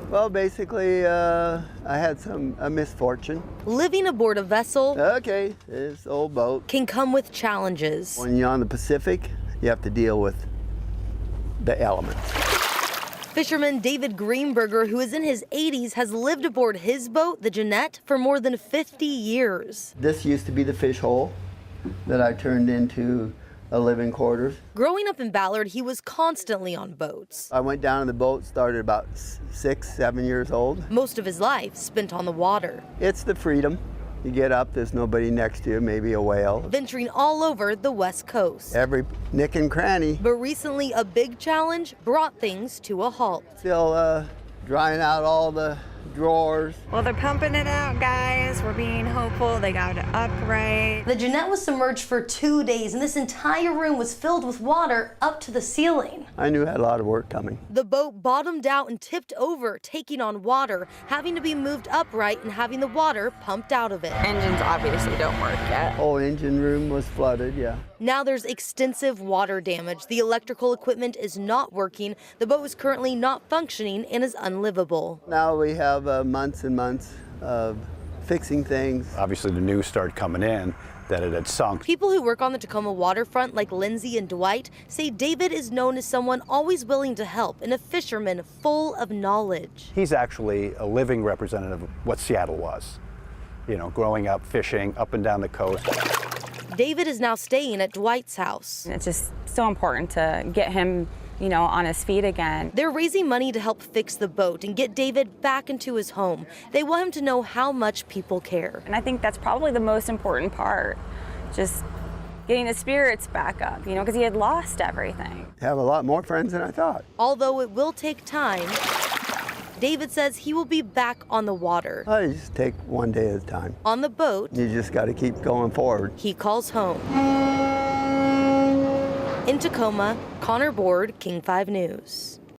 Well, basically, I had a misfortune. Living aboard a vessel Okay, this old boat. can come with challenges. When you're on the Pacific, you have to deal with the elements. Fisherman David Greenberger, who is in his 80s, has lived aboard his boat, the Jeanette, for more than 50 years. This used to be the fish hole that I turned into a living quarters. Growing up in Ballard, he was constantly on boats. I went down on the boat, started about 6, 7 years old. Most of his life spent on the water. It's the freedom. You get up, there's nobody next to you, maybe a whale. Venturing all over the West Coast. Every nick and cranny. But recently, a big challenge brought things to a halt. Still drying out all the drawers. Well, they're pumping it out, guys. We're being hopeful. They got it upright. The Jeanette was submerged for 2 days, and this entire room was filled with water up to the ceiling. I knew I had a lot of work coming. The boat bottomed out and tipped over, taking on water, having to be moved upright and having the water pumped out of it. Engines obviously don't work yet. Whole engine room was flooded, yeah. Now there's extensive water damage. The electrical equipment is not working. The boat is currently not functioning and is unlivable. Now we have months and months of fixing things. Obviously the news started coming in that it had sunk. People who work on the Tacoma waterfront, like Lindsay and Dwight, say David is known as someone always willing to help and a fisherman full of knowledge. He's actually a living representative of what Seattle was. You know, growing up fishing up and down the coast. David is now staying at Dwight's house. It's just so important to get him, you know, on his feet again. They're raising money to help fix the boat and get David back into his home. They want him to know how much people care. And I think that's probably the most important part, just getting his spirits back up, you know, because he had lost everything. I have a lot more friends than I thought. Although it will take time, David says he will be back on the water. I just take one day at a time. On the boat, You just got to keep going forward. he calls home. In Tacoma, Connor Board, King 5 News.